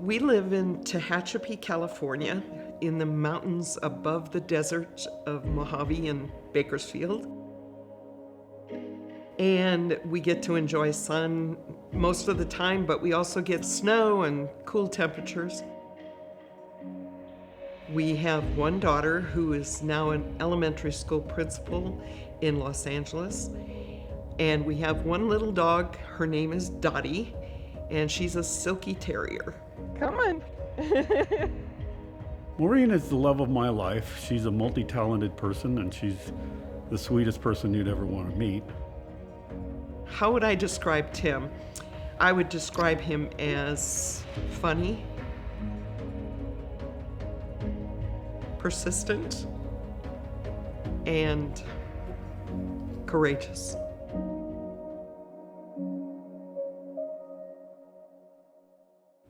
We live in Tehachapi, California, in the mountains above the desert of Mojave and Bakersfield. And we get to enjoy sun most of the time, but we also get snow and cool temperatures. We have one daughter who is now an elementary school principal in Los Angeles. And we have one little dog, her name is Dottie, and she's a silky terrier. Come on. Maureen is the love of my life. She's a multi-talented person, and she's the sweetest person you'd ever want to meet. How would I describe Tim? I would describe him as funny, persistent, and courageous.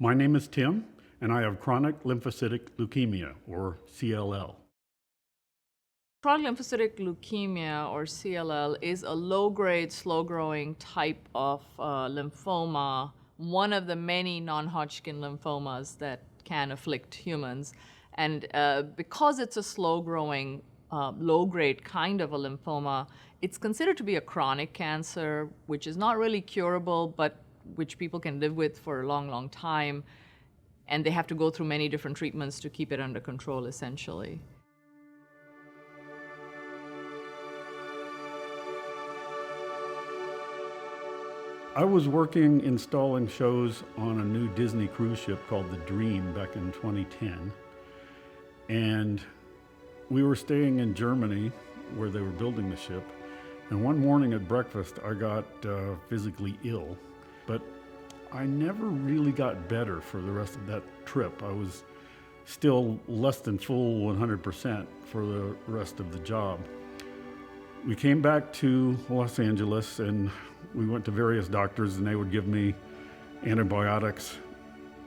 My name is Tim, and I have chronic lymphocytic leukemia, or CLL. Chronic lymphocytic leukemia, or CLL, is a low-grade, slow-growing type of lymphoma, one of the many non-Hodgkin lymphomas that can afflict humans. And because it's a slow-growing, low-grade kind of a lymphoma, it's considered to be a chronic cancer, which is not really curable, but which people can live with for a long, long time. And they have to go through many different treatments to keep it under control, essentially. I was working installing shows on a new Disney cruise ship called the Dream back in 2010. And we were staying in Germany where they were building the ship. And one morning at breakfast, I got physically ill. But I never really got better for the rest of that trip. I was still less than full 100% for the rest of the job. We came back to Los Angeles and we went to various doctors and they would give me antibiotics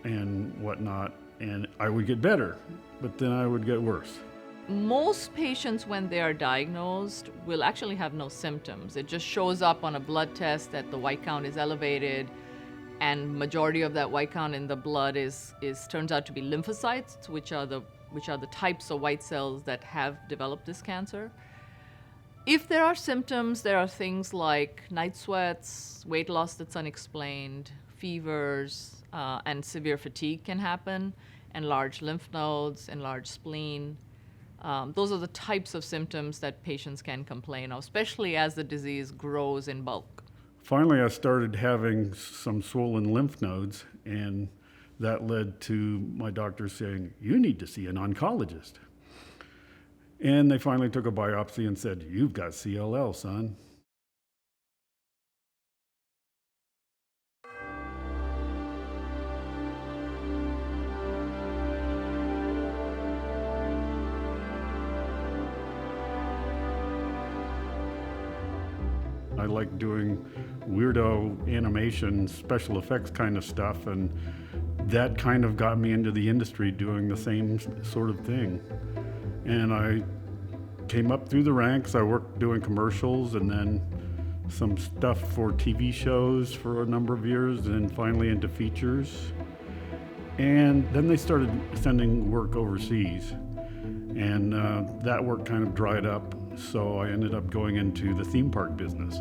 and whatnot, and I would get better, but then I would get worse. Most patients, when they are diagnosed, will actually have no symptoms. It just shows up on a blood test that the white count is elevated, and majority of that white count in the blood turns out to be lymphocytes, which are the types of white cells that have developed this cancer. If there are symptoms, there are things like night sweats, weight loss that's unexplained, fevers, and severe fatigue can happen, enlarged lymph nodes, enlarged spleen. Those are the types of symptoms that patients can complain of, especially as the disease grows in bulk. Finally, I started having some swollen lymph nodes, and that led to my doctor saying, "You need to see an oncologist." And they finally took a biopsy and said, "You've got CLL, son." I like doing weirdo animation, special effects kind of stuff, and that kind of got me into the industry doing the same sort of thing. And I came up through the ranks. I worked doing commercials and then some stuff for TV shows for a number of years, and finally into features. And then they started sending work overseas, and that work kind of dried up, so I ended up going into the theme park business.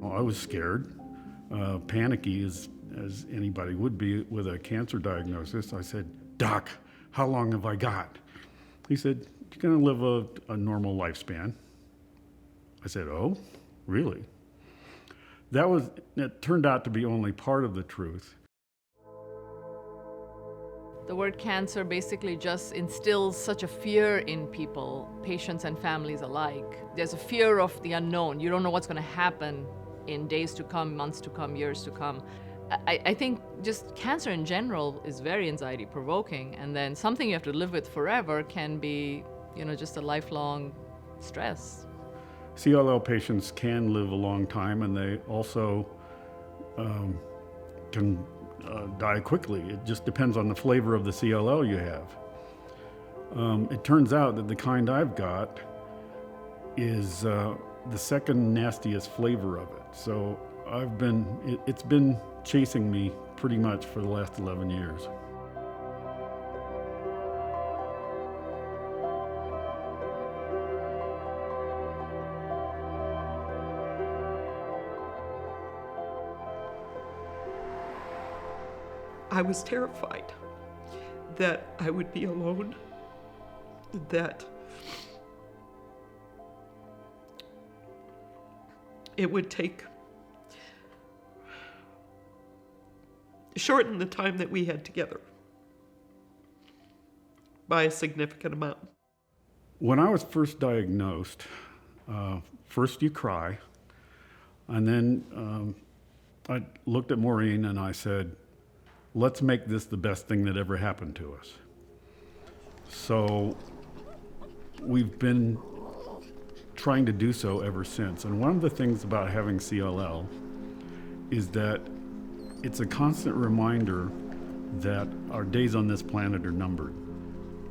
I was scared, panicky as anybody would be with a cancer diagnosis. I said, "Doc, how long have I got?" He said, "You're going to live a normal lifespan." I said, "Oh, really?" It turned out to be only part of the truth. The word cancer basically just instills such a fear in people, patients and families alike. There's a fear of the unknown. You don't know what's going to happen in days to come, months to come, years to come. I think just cancer in general is very anxiety provoking, and then something you have to live with forever can be, just a lifelong stress. CLL patients can live a long time, and they also can die quickly. It just depends on the flavor of the CLL you have. It turns out that the kind I've got is the second nastiest flavor of it. So it's been chasing me pretty much for the last 11 years. I was terrified that I would be alone, that it would shorten the time that we had together by a significant amount. When I was first diagnosed, first you cry, and then I looked at Maureen and I said, let's make this the best thing that ever happened to us. So we've been trying to do so ever since. And one of the things about having CLL is that it's a constant reminder that our days on this planet are numbered.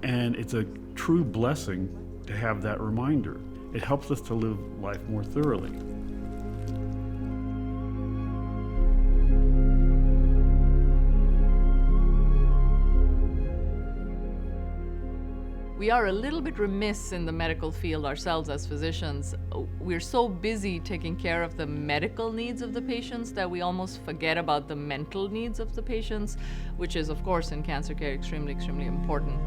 And it's a true blessing to have that reminder. It helps us to live life more thoroughly. We are a little bit remiss in the medical field ourselves as physicians. We're so busy taking care of the medical needs of the patients that we almost forget about the mental needs of the patients, which is, of course, in cancer care extremely, extremely important.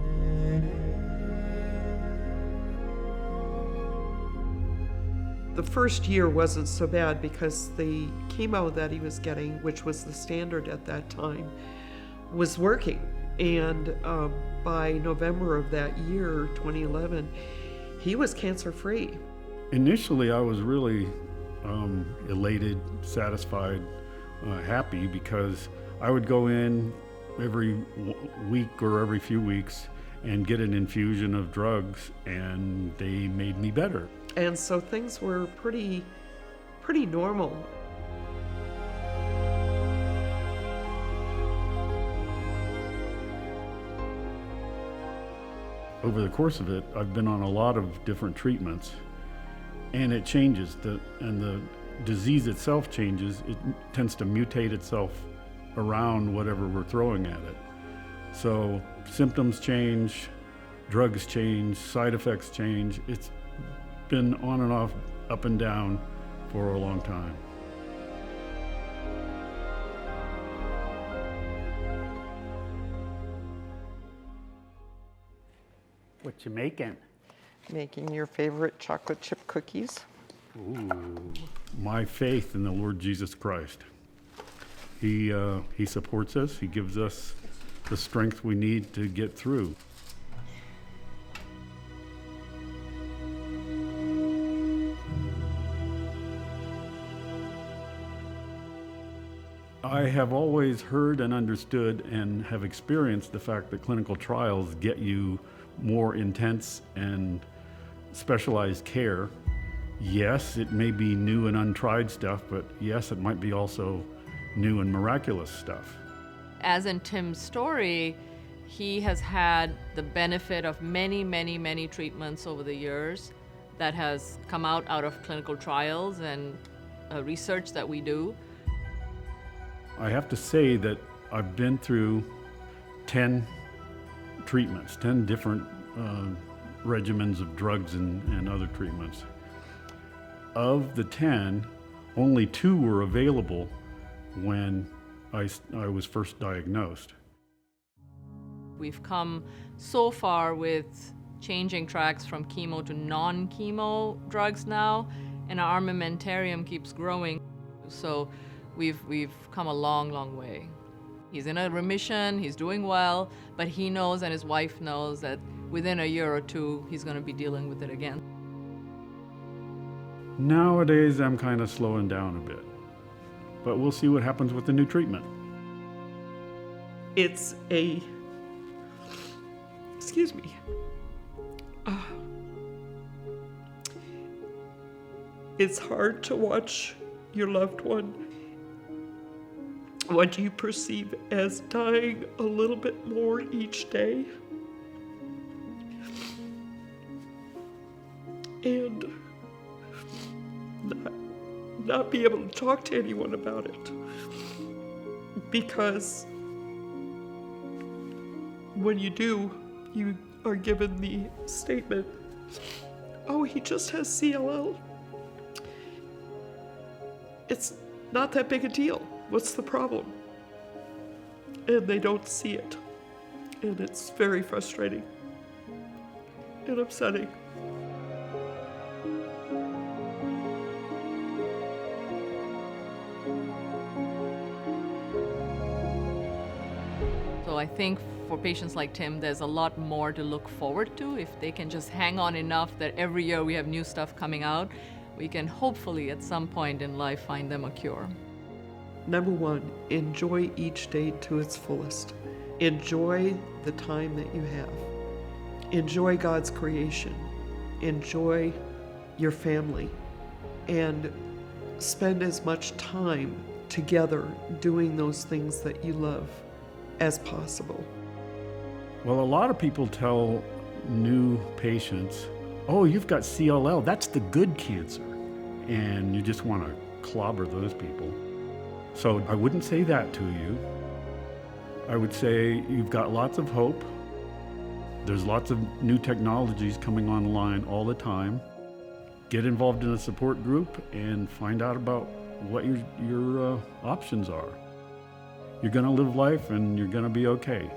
The first year wasn't so bad because the chemo that he was getting, which was the standard at that time, was working. And by November of that year, 2011, he was cancer-free. Initially, I was really elated, satisfied, happy, because I would go in every week or every few weeks and get an infusion of drugs, and they made me better. And so things were pretty normal. Over the course of it, I've been on a lot of different treatments, and it changes. And the disease itself changes. It tends to mutate itself around whatever we're throwing at it. So symptoms change, drugs change, side effects change. It's been on and off, up and down for a long time. What you making? Making your favorite chocolate chip cookies. Ooh. My faith in the Lord Jesus Christ. He supports us. He gives us the strength we need to get through. I have always heard and understood and have experienced the fact that clinical trials get you more intense and specialized care. Yes, it may be new and untried stuff, but yes, it might be also new and miraculous stuff. As in Tim's story, he has had the benefit of many, many, many treatments over the years that has come out of clinical trials and research that we do. I have to say that I've been through 10 treatments, 10 different regimens of drugs and other treatments. Of the 10, only 2 were available when I was first diagnosed. We've come so far with changing tracks from chemo to non-chemo drugs now, and our armamentarium keeps growing. So we've come a long, long way. He's in a remission, he's doing well, but he knows and his wife knows that within a year or 2, he's going to be dealing with it again. Nowadays, I'm kind of slowing down a bit, but we'll see what happens with the new treatment. It's a, excuse me, it's hard to watch your loved one, what you perceive as dying a little bit more each day. And not be able to talk to anyone about it. Because when you do, you are given the statement, oh, he just has CLL. It's not that big a deal. What's the problem? And they don't see it. And it's very frustrating and upsetting. So I think for patients like Tim, there's a lot more to look forward to. If they can just hang on enough that every year we have new stuff coming out, we can hopefully at some point in life find them a cure. Number one, enjoy each day to its fullest. Enjoy the time that you have. Enjoy God's creation. Enjoy your family. And spend as much time together doing those things that you love as possible. Well, a lot of people tell new patients, oh, you've got CLL, that's the good cancer. And you just want to clobber those people. So I wouldn't say that to you. I would say you've got lots of hope. There's lots of new technologies coming online all the time. Get involved in a support group and find out about what your options are. You're going to live life and you're going to be okay.